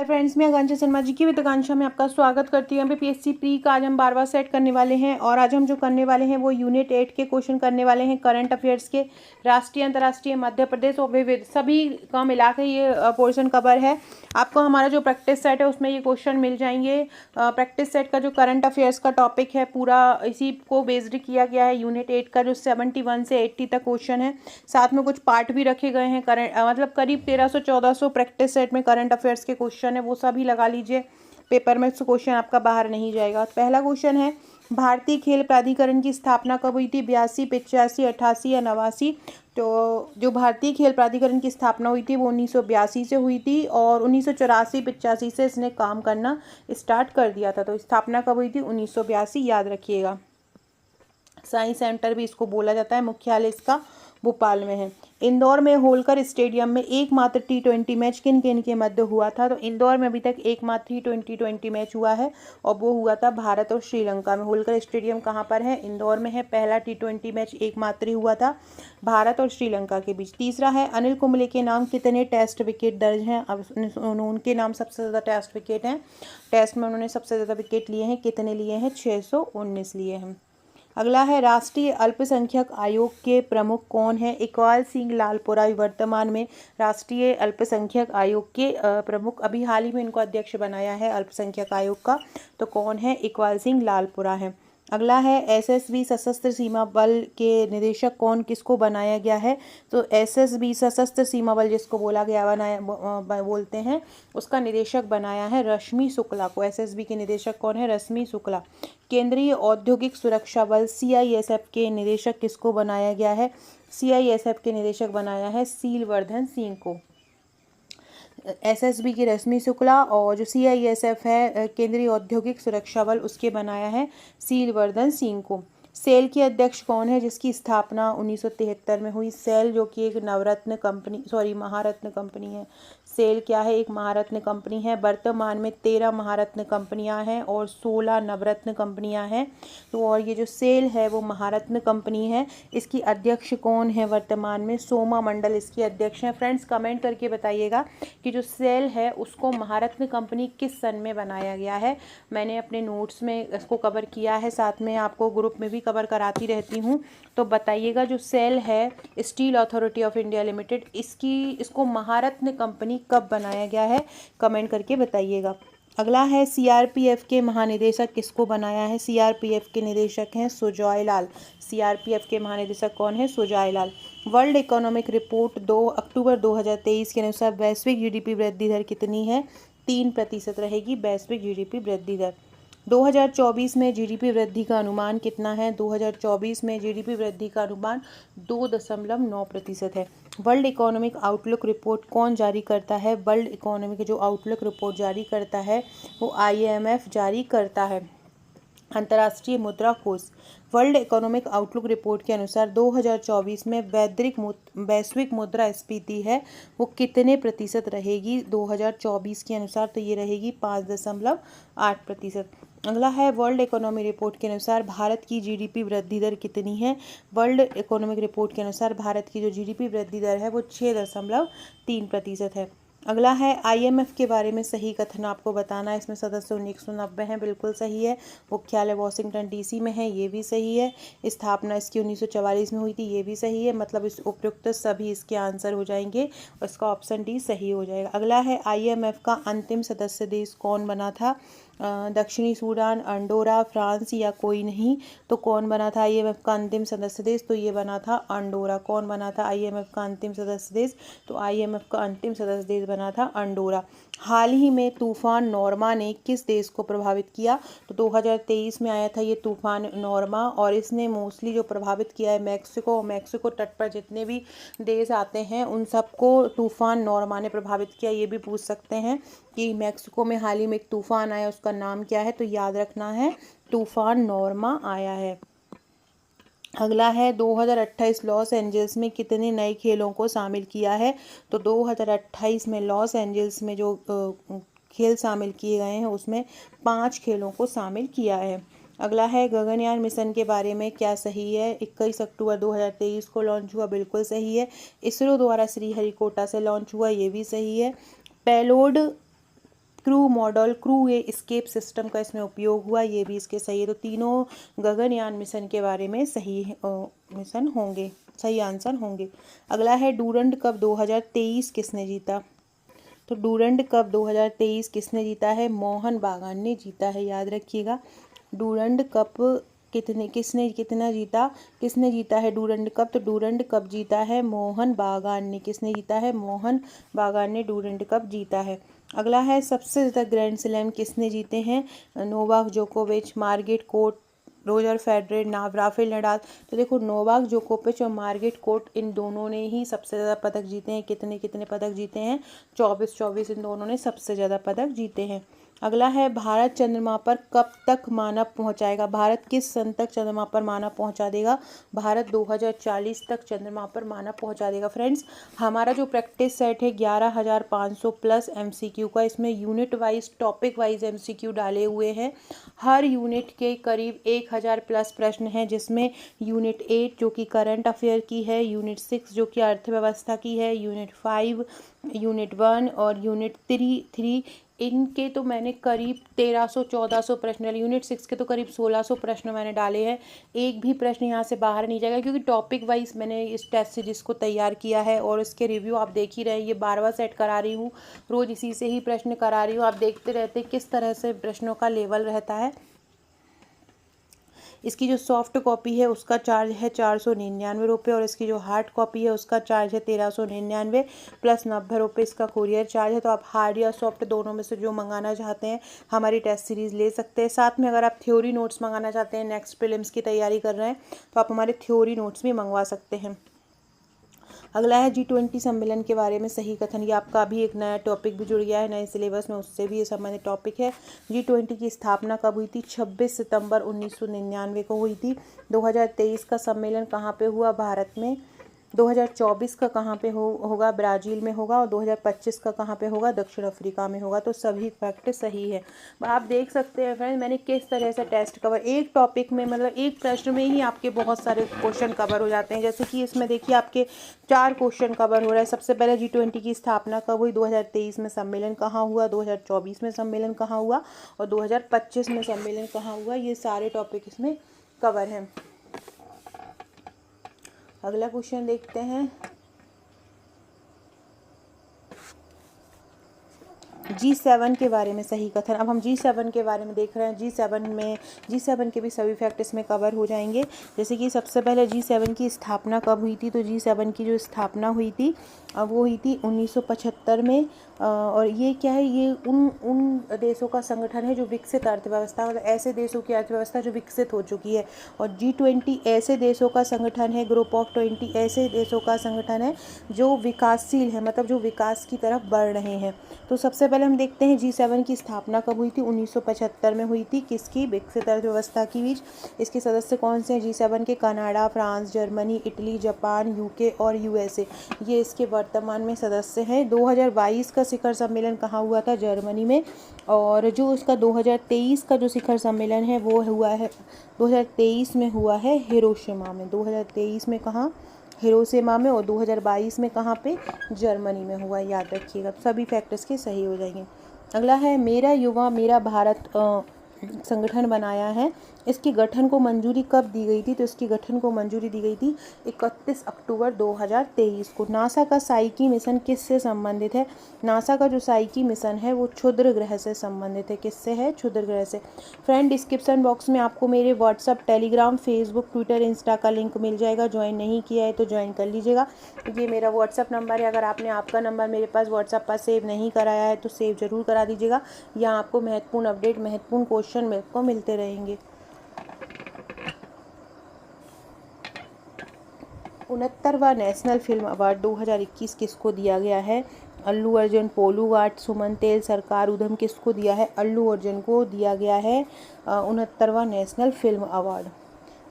Friends, मैं आकांक्षा शर्मा जी की वित्ताकांक्षा में आपका स्वागत करती हूँ। एमपीएससी प्री का आज हम 12वां सेट करने वाले हैं और आज हम जो करने वाले हैं वो यूनिट 8 के क्वेश्चन करने वाले हैं। करंट अफेयर्स के राष्ट्रीय, अंतर्राष्ट्रीय, मध्य प्रदेश और विविध सभी का मिला के ये पोर्शन कवर है। आपको हमारा जो प्रैक्टिस सेट है उसमें ये क्वेश्चन मिल जाएंगे। प्रैक्टिस सेट का जो करंट अफेयर्स का टॉपिक है पूरा इसी को बेस्ड किया गया है। यूनिट 8 का जो 71 से 80 तक क्वेश्चन है, साथ में कुछ पार्ट भी रखे गए हैं। करंट मतलब करीब 1300-1400 प्रैक्टिस सेट में करंट अफेयर्स के क्वेश्चन है, वो सभी लगा लीजिए पेपर में। क्वेश्चन आपका बाहर नहीं जाएगा। पहला क्वेश्चन है, भारतीय खेल प्राधिकरण की स्थापना कब हुई थी? 82, 85, 88 या 89? तो जो भारतीय खेल प्राधिकरण की स्थापना हुई थी वो 1982 से हुई थी और 1984-85 से इसने काम करना स्टार्ट कर दिया था। तो स्थापना कब हुई थी? 1982, याद रखिएगा। साइंस सेंटर भी इसको बोला जाता है। मुख्यालय इसका भोपाल में है। इंदौर में होलकर स्टेडियम में एकमात्र T20 मैच किन किन के मध्य हुआ था? तो इंदौर में अभी तक एकमात्र T20 मैच हुआ है और वो हुआ था भारत और श्रीलंका में। होलकर स्टेडियम कहाँ पर है? इंदौर में है। पहला T20 मैच एकमात्र हुआ था भारत और श्रीलंका के बीच। तीसरा है, अनिल कुंबले के नाम कितने टेस्ट विकेट दर्ज हैं? अब उनके नाम सबसे ज़्यादा टेस्ट विकेट हैं। टेस्ट में उन्होंने सबसे ज़्यादा विकेट लिए हैं। कितने लिए हैं? 619 लिए हैं। अगला है, राष्ट्रीय अल्पसंख्यक आयोग के प्रमुख कौन है? इकबाल सिंह लालपुरा वर्तमान में राष्ट्रीय अल्पसंख्यक आयोग के प्रमुख, अभी हाल ही में इनको अध्यक्ष बनाया है अल्पसंख्यक आयोग का। तो कौन है? इकबाल सिंह लालपुरा है। अगला है, एसएसबी सशस्त्र सीमा बल के निदेशक कौन किसको बनाया गया है? तो एसएसबी सशस्त्र सीमा बल जिसको बोलते हैं, उसका निदेशक बनाया है रश्मि शुक्ला को। एसएसबी के निदेशक कौन है? रश्मि शुक्ला। केंद्रीय औद्योगिक सुरक्षा बल सीआईएसएफ के निदेशक किसको बनाया गया है? सीआईएसएफ के निदेशक बनाया है सीलवर्धन सिंह को। एसएसबी की रश्मि शुक्ला और जो सीआईएसएफ है केंद्रीय औद्योगिक सुरक्षा बल, उसके बनाया है सीलवर्धन सिंह को। सेल की अध्यक्ष कौन है जिसकी स्थापना 1973 में हुई? सेल जो कि एक महारत्न कंपनी है। सेल क्या है? एक महारत्न कंपनी है। वर्तमान में 13 महारत्न कंपनियां हैं और 16 नवरत्न कंपनियां हैं। तो और ये जो सेल है वो महारत्न कंपनी है। इसकी अध्यक्ष कौन है वर्तमान में? सोमा मंडल इसकी अध्यक्ष हैं। फ्रेंड्स, कमेंट करके बताइएगा कि जो सेल है उसको महारत्न कंपनी किस सन में बनाया गया है। मैंने अपने नोट्स में इसको कवर किया है, साथ में आपको ग्रुप में भी कवर कराती रहती हूँ। तो बताइएगा, जो सेल है steel authority of India limited, इसको महारत्न कंपनी कब बनाया गया है? कमेंट करके बताइएगा। अगला है, सीआरपीएफ के महानिदेशक किसको बनाया है? सीआरपीएफ के निदेशक हैं सुजॉय लाल। सीआरपीएफ के महानिदेशक कौन है? सुजॉय लाल। वर्ल्ड इकोनॉमिक रिपोर्ट 2 अक्टूबर 2023 के अनुसार वैश्विक जीडीपी वृद्धि दर कितनी है? 3% रहेगी वैश्विक जीडीपी वृद्धि दर। 2024 में जीडीपी वृद्धि का अनुमान कितना है? 2024 में जीडीपी वृद्धि का अनुमान 2.9% है। वर्ल्ड इकोनॉमिक आउटलुक रिपोर्ट कौन जारी करता है? वर्ल्ड इकोनॉमिक जो आउटलुक रिपोर्ट जारी करता है वो IMF जारी करता है। अंतर्राष्ट्रीय मुद्रा कोष। वर्ल्ड इकोनॉमिक आउटलुक रिपोर्ट के अनुसार 2024 में वैश्विक मुद्रा स्फीति है वो कितने प्रतिशत रहेगी 2024 के अनुसार? तो ये रहेगी 5.8%। अगला है, वर्ल्ड इकोनॉमी रिपोर्ट के अनुसार भारत की जीडीपी वृद्धि दर कितनी है? वर्ल्ड इकोनॉमिक रिपोर्ट के अनुसार भारत की जो जीडीपी वृद्धि दर है वो 6.3% है। अगला है, IMF के बारे में सही कथन आपको बताना है। इसमें सदस्य 190 हैं, बिल्कुल सही है। मुख्यालय वॉशिंगटन DC में है, ये भी सही है। स्थापना इसकी 1944 में हुई थी, ये भी सही है। मतलब इस उपयुक्त सभी इसके आंसर हो जाएंगे और इसका ऑप्शन D सही हो जाएगा। अगला है, IMF का अंतिम सदस्य देश कौन बना था? दक्षिणी सूडान, अंडोरा, फ्रांस या कोई नहीं? तो कौन बना था IMF का अंतिम सदस्य देश? तो ये बना था अंडोरा। कौन बना था IMF का अंतिम सदस्य देश? तो IMF का अंतिम सदस्य देश बना था अंडोरा। हाल ही में तूफान नॉर्मा ने किस देश को प्रभावित किया? तो 2023 में आया था ये तूफान नॉर्मा और इसने मोस्टली जो प्रभावित किया है मैक्सिको तट पर जितने भी देश आते हैं उन सबको तूफान नॉर्मा ने प्रभावित किया। ये भी पूछ सकते हैं कि मैक्सिको में हाल ही में एक तूफान आया, उसका नाम क्या है? तो याद रखना है, तूफान नॉर्मा आया है। अगला है, 2028 लॉस एंजल्स में कितने नए खेलों को शामिल किया है? तो 2028 में लॉस एंजल्स में जो खेल शामिल किए गए हैं उसमें 5 खेलों को शामिल किया है। अगला है, गगनयान मिशन के बारे में क्या सही है? 21 अक्टूबर 2023 को लॉन्च हुआ, बिल्कुल सही है। इसरो द्वारा श्रीहरिकोटा से लॉन्च हुआ, ये भी सही है। Payload crew model crew escape system का इसमें उपयोग हुआ, ये भी इसके सही है। तो तीनों गगनयान मिशन के बारे में सही मिशन होंगे, सही आंसर होंगे। अगला है डूरंड कप 2023 किसने जीता? तो डूरंड कप 2023 किसने जीता है? मोहन बागान ने जीता है, याद रखिएगा। डूरंड कप कितना जीता, किसने जीता है डूरंड कप? तो डूरंड कप जीता है मोहन बागान ने। किसने जीता है? मोहन बागान ने डूरंड कप जीता है। अगला है सबसे ज़्यादा ग्रैंड स्लैम किसने जीते हैं? नोवाक जोकोविच, Margaret court, Roger Federer, Rafael Nadal. तो देखो नोवाक जोकोविच और मार्गेट कोर्ट इन दोनों ने ही सबसे ज़्यादा पदक जीते हैं। कितने कितने पदक जीते हैं? 24 इन दोनों ने सबसे ज़्यादा पदक जीते हैं। अगला है भारत चंद्रमा पर कब तक मानव पहुंचाएगा? भारत किस सन तक चंद्रमा पर मानव पहुंचा देगा? भारत 2040 तक चंद्रमा पर मानव पहुंचा देगा। फ्रेंड्स, हमारा जो प्रैक्टिस सेट है 11,500 प्लस MCQ का, इसमें unit wise topic wise MCQ डाले हुए हैं। हर यूनिट के करीब 1000 प्लस प्रश्न हैं, जिसमें यूनिट 8 जो कि करंट अफेयर की है, यूनिट 6 जो कि अर्थव्यवस्था की है, यूनिट 5, यूनिट 1 और यूनिट 3 इनके तो मैंने करीब 1300-1400 प्रश्न डाले। यूनिट 6 के तो करीब 1600 प्रश्न मैंने डाले हैं। एक भी प्रश्न यहाँ से बाहर नहीं जाएगा, क्योंकि टॉपिक वाइज मैंने इस टेस्ट सीरीज को तैयार किया है और इसके रिव्यू आप देख ही रहे हैं। ये 12वां सेट करा रही हूँ, रोज़ इसी से ही प्रश्न करा रही हूँ। आप देखते रहते किस तरह से प्रश्नों का लेवल रहता है। इसकी जो सॉफ्ट कॉपी है उसका चार्ज है 499 रुपये और इसकी जो हार्ड कॉपी है उसका चार्ज है 1399 प्लस 90 रुपये इसका कोरियर चार्ज है। तो आप हार्ड या सॉफ्ट दोनों में से जो मंगाना चाहते हैं हमारी टेस्ट सीरीज़ ले सकते हैं। साथ में अगर आप थ्योरी नोट्स मंगाना चाहते हैं, नेक्स्ट प्रीलिम्स की तैयारी कर रहे हैं, तो आप हमारे थ्योरी नोट्स भी मंगवा सकते हैं। अगला है G20 सम्मेलन के बारे में सही कथन। ये आपका अभी एक नया टॉपिक भी जुड़ गया है नए सिलेबस में, उससे भी ये संबंधित टॉपिक है। G20 की स्थापना कब हुई थी? 26 सितंबर 1999 को हुई थी। 2023 का सम्मेलन कहाँ पे हुआ? भारत में। 2024 का कहाँ पे होगा? ब्राज़ील में होगा। और 2025 का कहाँ पे होगा? दक्षिण अफ्रीका में होगा। तो सभी फैक्ट सही है। आप देख सकते हैं फ्रेंड्स, मैंने किस तरह से टेस्ट कवर, एक टॉपिक में मतलब एक प्रश्न में ही आपके बहुत सारे क्वेश्चन कवर हो जाते हैं। जैसे कि इसमें देखिए आपके 4 क्वेश्चन कवर हो रहा है। सबसे पहले G20 की स्थापना कब हुई? 2023 में सम्मेलन कहाँ हुआ? 2024 में सम्मेलन कहाँ हुआ? और 2025 में सम्मेलन कहाँ हुआ? ये सारे टॉपिक इसमें कवर हैं। अगला क्वेश्चन देखते हैं। G7 के बारे में सही कथन। अब हम G7 के बारे में देख रहे हैं। G7 के भी सभी फैक्ट इसमें कवर हो जाएंगे। जैसे कि सबसे पहले G7 की स्थापना कब हुई थी? तो G7 की जो स्थापना हुई थी वो हुई थी 1975 में। और ये क्या है? ये उन देशों का संगठन है जो विकसित अर्थव्यवस्था, मतलब ऐसे देशों की अर्थव्यवस्था जो विकसित हो चुकी है। और G20 ऐसे देशों का संगठन है, ग्रुप ऑफ 20 ऐसे देशों का संगठन है जो विकासशील है, मतलब जो विकास की तरफ बढ़ रहे हैं। तो सबसे पहले हम देखते हैं G7 की स्थापना कब हुई थी? 1975 में हुई थी। किसकी? विकसित अर्थव्यवस्था की बीच। इसके सदस्य कौन से हैं G7 के? Canada, France, Germany, Italy, Japan, UK और USA, ये इसके वर्तमान में सदस्य हैं। 2022 का शिखर सम्मेलन कहाँ हुआ था? जर्मनी में। और जो उसका 2023 का जो शिखर सम्मेलन है वो हुआ है 2023 में हुआ है हिरोशिमा में। 2023 में कहाँ? हिरोशिमा में। और 2022 में कहाँ पे? जर्मनी में हुआ, याद रखिएगा। सभी फैक्टर्स के सही हो जाएंगे। अगला है मेरा युवा मेरा भारत संगठन बनाया है। इसके गठन को मंजूरी कब दी गई थी? तो इसकी गठन को मंजूरी दी गई थी 31 अक्टूबर 2023 को। नासा का साइकी मिशन किससे संबंधित है? नासा का जो साइकी मिशन है वो क्षुद्र ग्रह से संबंधित है। किससे है? क्षुद्र ग्रह से। फ्रेंड, डिस्क्रिप्शन बॉक्स में आपको मेरे WhatsApp, Telegram, Facebook, Twitter, Insta का लिंक मिल जाएगा। ज्वाइन नहीं किया है तो ज्वाइन कर लीजिएगा। ये मेरा व्हाट्सअप नंबर है। अगर आपने आपका नंबर मेरे पास व्हाट्सअप पर सेव नहीं कराया है तो सेव ज़रूर करा दीजिएगा। यहाँ आपको महत्वपूर्ण अपडेट, महत्वपूर्ण क्वेश्चन मेरे को मिलते रहेंगे। 69वां नेशनल फिल्म अवार्ड 2021 किसको दिया गया है? अल्लू अर्जुन, पोलू घाट, सुमन तेल, सरकार उधम। किसको दिया है? अल्लू अर्जुन को दिया गया है 69वां नेशनल फिल्म अवार्ड।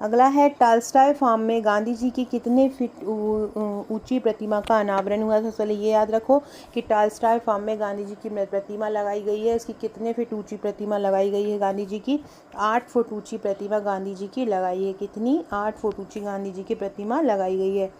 अगला है टालस्टॉय फार्म में गांधी जी की कितने फीट ऊंची प्रतिमा का अनावरण हुआ था? पहले ये याद रखो कि टालस्टॉय फार्म में गांधी जी की प्रतिमा लगाई गई है। इसकी कितने फीट ऊंची प्रतिमा लगाई गई है गांधी जी की? 8 फुट ऊंची प्रतिमा गांधी जी की लगाई है। कितनी? 8 फुट ऊंची गांधी जी की प्रतिमा लगाई गई है।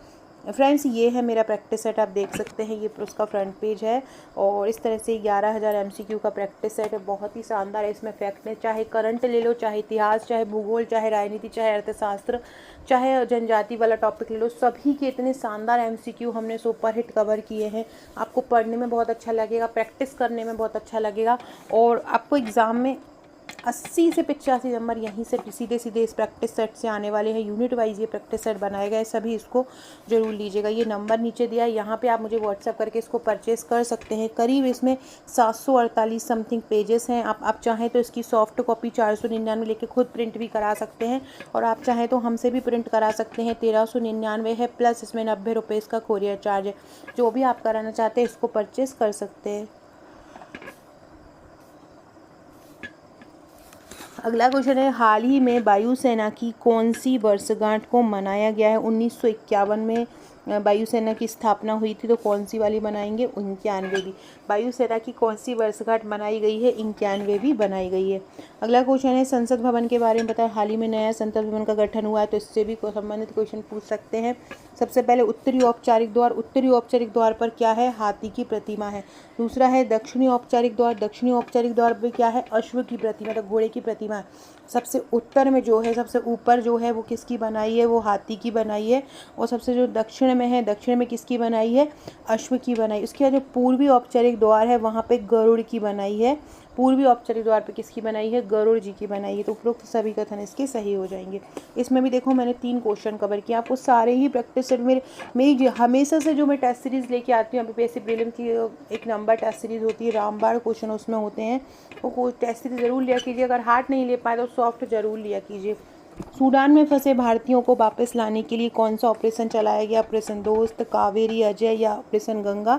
फ्रेंड्स ये है मेरा प्रैक्टिस सेट, आप देख सकते हैं ये उसका फ्रंट पेज है और इस तरह से 11,000 MCQ का प्रैक्टिस सेट है, बहुत ही शानदार है। इसमें फैक्ट है, चाहे करंट ले लो, चाहे इतिहास, चाहे भूगोल, चाहे राजनीति, चाहे अर्थशास्त्र, चाहे जनजाति वाला टॉपिक ले लो, सभी के इतने शानदार MCQ हमने सुपरहिट कवर किए हैं। आपको पढ़ने में बहुत अच्छा लगेगा, प्रैक्टिस करने में बहुत अच्छा लगेगा और आपको एग्ज़ाम में 80 से 85 नंबर यहीं से सीधे सीधे इस प्रैक्टिस सेट से आने वाले हैं। यूनिट वाइज ये प्रैक्टिस सेट बनाए गए, सभी इसको जरूर लीजिएगा। ये नंबर नीचे दिया है, यहाँ पे आप मुझे व्हाट्सएप करके इसको परचेस कर सकते हैं। करीब इसमें 748 समथिंग पेजेस हैं। आप चाहें तो इसकी सॉफ्ट कॉपी 499 लेके खुद प्रिंट भी करा सकते हैं और आप चाहें तो हमसे भी प्रिंट करा सकते हैं। 1399 है, प्लस इसमें 90 रुपये इसका कोरियर चार्ज है। जो भी आप कराना चाहते हैं इसको परचेस कर सकते हैं। अगला क्वेश्चन है, हाल ही में वायुसेना की कौन सी वर्षगांठ को मनाया गया है? 1951 में वायुसेना की स्थापना हुई थी, तो कौन सी वाली बनाएंगे? 91वीं। वायुसेना की कौन सी वर्षगांठ मनाई गई है? 91वीं बनाई गई है। अगला क्वेश्चन है, संसद भवन के बारे में बताएं। हाल ही में नया संसद भवन का गठन हुआ है, तो इससे भी संबंधित क्वेश्चन पूछ सकते हैं। सबसे पहले उत्तरी औपचारिक द्वार, उत्तरी औपचारिक द्वार पर क्या है? हाथी की प्रतिमा है। दूसरा है दक्षिणी औपचारिक द्वार, दक्षिणी औपचारिक द्वार पर क्या है? अश्व की प्रतिमा, तो घोड़े की प्रतिमा है। सबसे उत्तर में जो है, सबसे ऊपर जो है वो किसकी बनाई है? वो हाथी की बनाई है। और सबसे जो दक्षिण में है, दक्षिण में किसकी बनाई है? अश्व की बनाई। उसके बाद जो पूर्वी औपचारिक द्वार है वहाँ पे गरुड़ की बनाई है। पूर्वी औपचारिक द्वार पे किसकी बनाई है? गरुड़ जी की बनाई है। तो उपरोक्त सभी कथन इसके सही हो जाएंगे। इसमें भी देखो मैंने 3 क्वेश्चन कवर किए, आपको सारे ही प्रैक्टिस सेट मेरी हमेशा से जो मैं टेस्ट सीरीज़ लेके आती हूँ, यूपीएससी प्रीलिम की एक नंबर टेस्ट सीरीज़ होती है, रामबाण क्वेश्चन उसमें होते हैं, वो टेस्ट सीरीज ज़रूर लिया कीजिए। अगर हार्ड नहीं ले पाए तो सॉफ्ट जरूर लिया कीजिए। सूडान में फंसे भारतीयों को वापस लाने के लिए कौन सा ऑपरेशन चलाया गया? ऑपरेशन दोस्त, कावेरी, अजय या ऑपरेशन गंगा?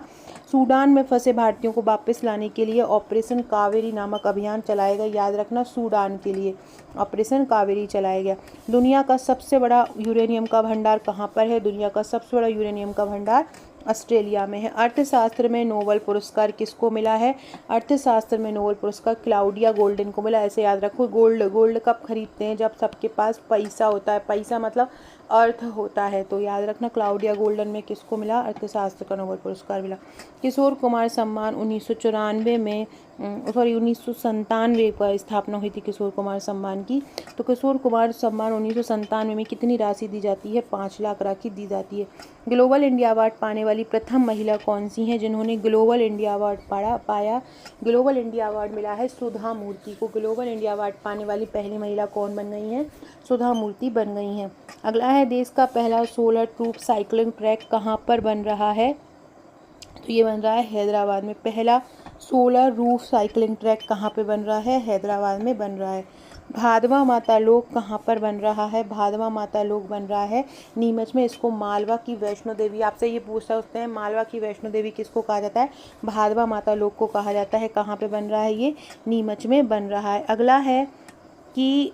सूडान में फंसे भारतीयों को वापस लाने के लिए ऑपरेशन कावेरी नामक अभियान चलाया गया। याद रखना, सूडान के लिए ऑपरेशन कावेरी चलाया गया। दुनिया का सबसे बड़ा यूरेनियम का भंडार कहाँ पर है? दुनिया का सबसे बड़ा यूरेनियम का भंडार ऑस्ट्रेलिया में है। अर्थशास्त्र में नोबेल पुरस्कार किसको मिला है? अर्थशास्त्र में नोबेल पुरस्कार क्लाउडिया गोल्डन को मिला। ऐसे याद रखो, गोल्ड कब खरीदते हैं? जब सबके पास पैसा होता है। पैसा मतलब अर्थ होता है, तो याद रखना क्लाउडिया गोल्डन में किसको मिला? अर्थशास्त्र का नोबेल पुरस्कार मिला। किशोर कुमार सम्मान 1994 में 1997 पर स्थापना हुई थी किशोर कुमार सम्मान की। तो किशोर कुमार सम्मान 1997 में कितनी राशि दी जाती है? 5 लाख राशि दी जाती है। ग्लोबल इंडिया अवार्ड पाने वाली प्रथम महिला कौन सी हैं जिन्होंने ग्लोबल इंडिया अवार्ड पाया? ग्लोबल इंडिया अवार्ड मिला है सुधा मूर्ति को। ग्लोबल इंडिया अवार्ड पाने वाली पहली महिला कौन बन गई हैं? सुधा मूर्ति बन गई हैं। अगला है, देश का पहला सोलर ट्रूप साइकिलिंग ट्रैक कहाँ पर बन रहा है? तो ये बन रहा है हैदराबाद में। पहला सोलर रूफ साइकिलिंग ट्रैक कहाँ पे बन रहा है? हैदराबाद में बन रहा है। भादवा माता लोक कहाँ पर बन रहा है? भादवा माता लोक बन रहा है नीमच में। इसको मालवा की वैष्णो देवी, आपसे ये पूछ सकते हैं मालवा की वैष्णो देवी किसको कहा जाता है? भादवा माता लोक को कहा जाता है। कहाँ पे बन रहा है? ये नीमच में बन रहा है। अगला है कि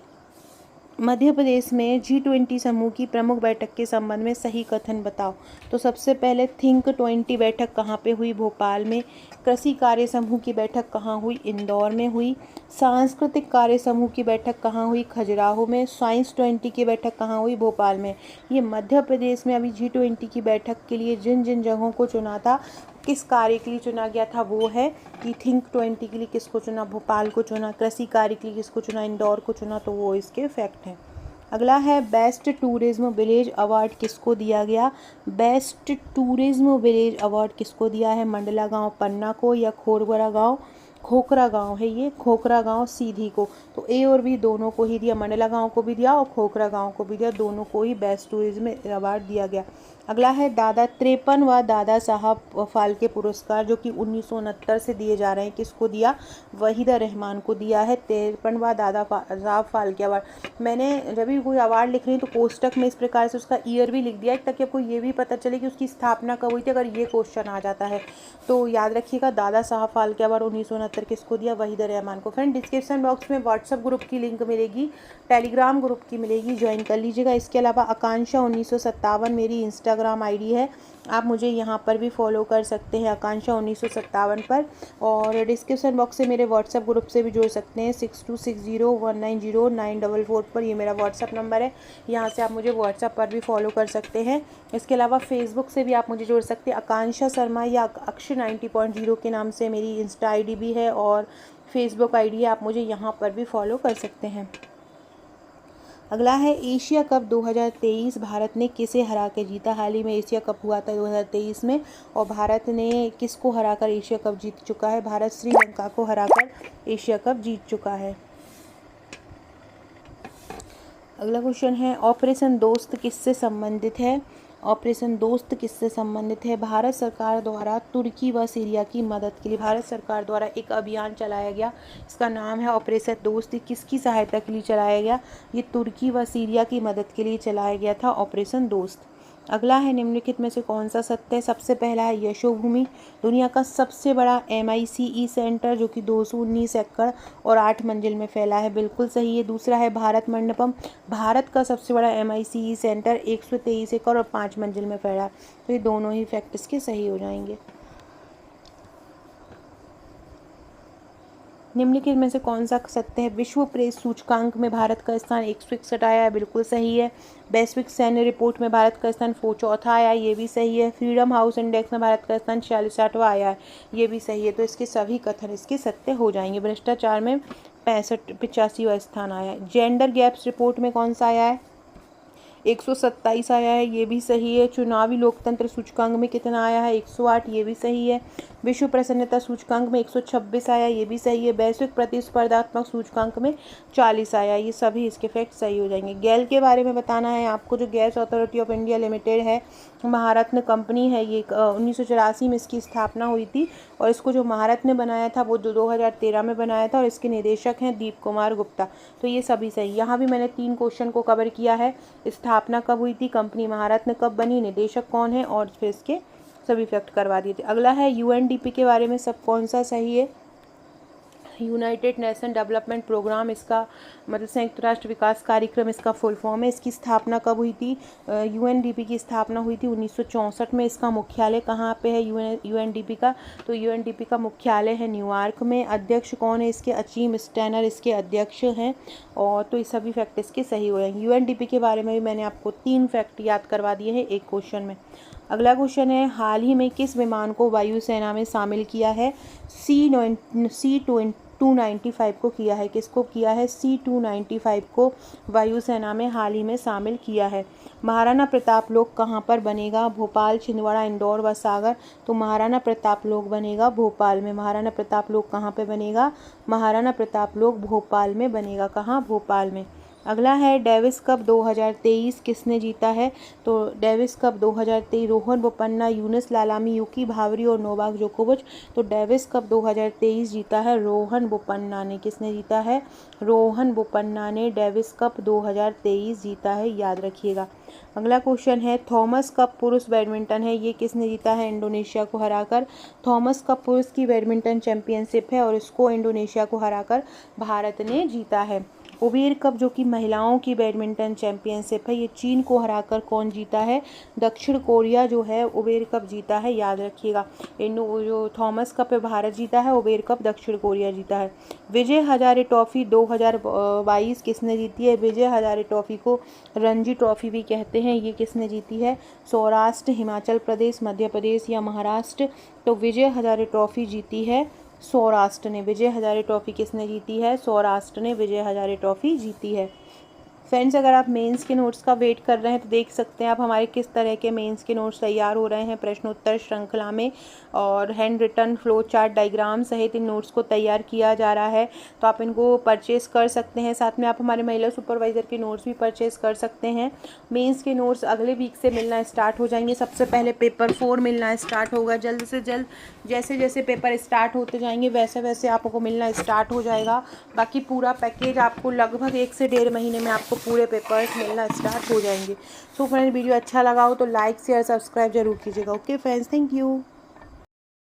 मध्य प्रदेश में G20 समूह की प्रमुख बैठक के संबंध में सही कथन बताओ। तो सबसे पहले थिंक 20 बैठक कहाँ पे हुई? भोपाल में। कृषि कार्य समूह की बैठक कहाँ हुई? इंदौर में हुई। सांस्कृतिक कार्य समूह की बैठक कहाँ हुई? खजुराहो में। साइंस 20 की बैठक कहाँ हुई? भोपाल में। ये मध्य प्रदेश में अभी G20 की बैठक के लिए जिन जिन जगहों को चुना था, किस कार्य के लिए चुना गया था, वो है कि थिंक 20 के लिए किसको चुना? भोपाल को चुना। कृषि कार्य के लिए किसको चुना? इंदौर को चुना। तो वो इसके फैक्ट हैं। अगला है, बेस्ट टूरिज्म विलेज अवार्ड किसको दिया गया? बेस्ट टूरिज्म विलेज अवार्ड किसको दिया है? मंडला गांव पन्ना को या खोखरा गांव है ये, खोखरा गांव सीधी को। तो ए और बी दोनों को ही दिया, मंडला गांव को भी दिया और खोखरा गांव को भी दिया, दोनों को ही बेस्ट टूरिज्म अवार्ड दिया गया। अगला है, 53वां दादा साहब फाल्के पुरस्कार जो कि 1969 से दिए जा रहे हैं, किसको दिया? वहीदा रहमान को दिया है 53वां दादा साहब फाल्के अवार्ड। मैंने जब भी कोई अवार्ड लिख रही हूँ तो कोष्टक में इस प्रकार से उसका ईयर भी लिख दिया है ताकि आपको ये भी पता चले कि उसकी स्थापना कब हुई थी, अगर ये क्वेश्चन आ जाता है तो याद रखिएगा। दादा साहब फाल्के अवार्ड 1969 किसको दिया? वहीदा रहमान को। फ्रेंड, डिस्क्रिप्शन बॉक्स में व्हाट्सएप ग्रुप की लिंक मिलेगी, टेलीग्राम ग्रुप की मिलेगी, ज्वाइन कर लीजिएगा। इसके अलावा आकांक्षा 1957 मेरी इंस्टाग्राम इंस्टाग्राम आईडी है, आप मुझे यहाँ पर भी फॉलो कर सकते हैं आकांक्षा 1957 पर। और डिस्क्रिप्शन बॉक्स से मेरे व्हाट्सएप ग्रुप से भी जुड़ सकते हैं 6260190944 पर, ये मेरा व्हाट्सएप नंबर है, यहाँ से आप मुझे व्हाट्सएप पर भी फॉलो कर सकते हैं। इसके अलावा फेसबुक से भी आप मुझे जुड़ सकते हैं, आकांक्षा शर्मा या अक्षर 90.0 के नाम से मेरी इंस्टा आईडी भी है और फेसबुक आईडी है, आप मुझे यहाँ पर भी फॉलो कर सकते हैं। अगला है एशिया कप 2023 भारत ने किसे हरा के जीता। हाल ही में एशिया कप हुआ था 2023 में, और भारत ने किसको हराकर एशिया कप जीत चुका है। भारत श्रीलंका को हराकर एशिया कप जीत चुका है। अगला क्वेश्चन है ऑपरेशन दोस्त किससे संबंधित है। ऑपरेशन दोस्त किससे संबंधित है। भारत सरकार द्वारा तुर्की व सीरिया की मदद के लिए भारत सरकार द्वारा एक अभियान चलाया गया, इसका नाम है ऑपरेशन दोस्त। किसकी सहायता के लिए चलाया गया, ये तुर्की व सीरिया की मदद के लिए चलाया गया था ऑपरेशन दोस्त। अगला है निम्नलिखित में से कौन सा सत्य है। सबसे पहला है यशोभूमि दुनिया का सबसे बड़ा MICE सेंटर जो कि 219 एकड़ और 8 मंजिल में फैला है, बिल्कुल सही है। दूसरा है भारत मंडपम, भारत का सबसे बड़ा MICE सेंटर 123 एकड़ और 5 मंजिल में फैला है, तो ये दोनों ही फैक्ट इसके सही हो जाएंगे। निम्नलिखित में से कौन सा सत्य है। विश्व प्रेस सूचकांक में भारत का स्थान 161 आया है, बिल्कुल सही है। वैश्विक सैन्य रिपोर्ट में भारत का स्थान चौथा आया है, ये भी सही है। फ्रीडम हाउस इंडेक्स में भारत का स्थान 46वां आया है, ये भी सही है। तो इसके सभी कथन इसके सत्य हो जाएंगे। भ्रष्टाचार में 85वां स्थान आया है। जेंडर गैप्स रिपोर्ट में कौन सा आया है, 127 आया है, ये भी सही है। चुनावी लोकतंत्र सूचकांक में कितना आया है, 108, ये भी सही है। विश्व प्रसन्नता सूचकांक में 126 आया, ये भी सही है। वैश्विक प्रतिस्पर्धात्मक सूचकांक में 40 आया, ये सभी इसके फैक्ट सही हो जाएंगे। गैल के बारे में बताना है आपको, जो gas authority of India limited है, महारत्न कंपनी है, ये 1984 में इसकी स्थापना हुई थी, और इसको जो महारत्न बनाया था वो 2013 में बनाया था, और इसके निदेशक हैं दीप कुमार गुप्ता। तो ये सभी सही। यहाँ भी मैंने 3 क्वेश्चन को कवर किया है। स्थापना कब हुई थी, कंपनी महारत्न कब बनी, निदेशक कौन है, और फिर इसके सभी फैक्ट करवा दिए थे। अगला है UNDP के बारे में सब कौन सा सही है। यूनाइटेड नेशन डेवलपमेंट प्रोग्राम, इसका मतलब संयुक्त राष्ट्र विकास कार्यक्रम इसका फुल फॉर्म है। इसकी स्थापना कब हुई थी, UNDP की स्थापना हुई थी 1964 में। इसका मुख्यालय कहाँ पे है UNDP का, तो UNDP का मुख्यालय है न्यूयॉर्क में। अध्यक्ष कौन है इसके, अचीम स्टैनर इसके अध्यक्ष हैं, और तो ये सभी फैक्ट इसके सही हो जाएंगे। UNDP के बारे में भी मैंने आपको 3 फैक्ट याद करवा दिए हैं एक क्वेश्चन में। अगला क्वेश्चन है हाल ही में किस विमान को वायुसेना में शामिल किया है। C-295 को किया है। किसको किया है, C-295 को वायुसेना में हाल ही में शामिल किया है। महाराणा प्रताप लोक कहाँ पर बनेगा, भोपाल, छिंदवाड़ा, इंदौर व सागर। तो महाराणा प्रताप लोक बनेगा भोपाल में। महाराणा प्रताप लोक कहाँ पे बनेगा, महाराणा प्रताप लोक भोपाल में बनेगा। कहाँ, भोपाल में। अगला है डेविस कप 2023 किसने जीता है। तो डेविस कप 2023 रोहन बोपन्ना, यूनुस लालामी, यूकी भावरी और नोवाक जोकोविच। तो डेविस कप 2023 जीता है रोहन बोपन्ना ने। किसने जीता है, रोहन बोपन्ना ने डेविस कप 2023 जीता है, याद रखिएगा। अगला क्वेश्चन है थॉमस कप पुरुष बैडमिंटन है, ये किसने जीता है, इंडोनेशिया को हराकर। थॉमस कप पुरुष की बैडमिंटन चैंपियनशिप है और इसको इंडोनेशिया को हराकर भारत ने जीता है। उबेर कप जो कि महिलाओं की बैडमिंटन चैंपियनशिप है, ये चीन को हराकर कौन जीता है, दक्षिण कोरिया जो है उबेर कप जीता है, याद रखिएगा। जो थॉमस कप है भारत जीता है, उबेर कप दक्षिण कोरिया जीता है। विजय हजारे ट्रॉफी 2022 किसने जीती है। विजय हजारे ट्रॉफी को रणजी ट्रॉफी भी कहते हैं, ये किसने जीती है, सौराष्ट्र, हिमाचल प्रदेश, मध्य प्रदेश या महाराष्ट्र। तो विजय हजारे ट्रॉफी जीती है सौराष्ट्र ने। विजय हजारे ट्रॉफी किसने जीती है, सौराष्ट्र ने विजय हजारे ट्रॉफी जीती है। फ्रेंड्स, अगर आप मेंस के नोट्स का वेट कर रहे हैं तो देख सकते हैं आप हमारे किस तरह के मेंस के नोट्स तैयार हो रहे हैं प्रश्नोत्तर श्रृंखला में, और handwritten flow chart diagram सहित इन नोट्स को तैयार किया जा रहा है, तो आप इनको परचेस कर सकते हैं। साथ में आप हमारे महिला सुपरवाइज़र के नोट्स भी परचेस कर सकते हैं। मेंस के नोट्स अगले वीक से मिलना स्टार्ट हो जाएंगे। सबसे पहले पेपर 4 मिलना स्टार्ट होगा जल्द से जल्द। जैसे जैसे पेपर स्टार्ट होते जाएंगे वैसे वैसे आपको मिलना स्टार्ट हो जाएगा। बाकी पूरा पैकेज आपको लगभग 1 से 1.5 महीने में आपको पूरे पेपर्स मिलना स्टार्ट हो जाएंगे। सो फ्रेंड, वीडियो अच्छा लगा हो तो लाइक शेयर सब्सक्राइब जरूर कीजिएगा। Okay friends, thank you.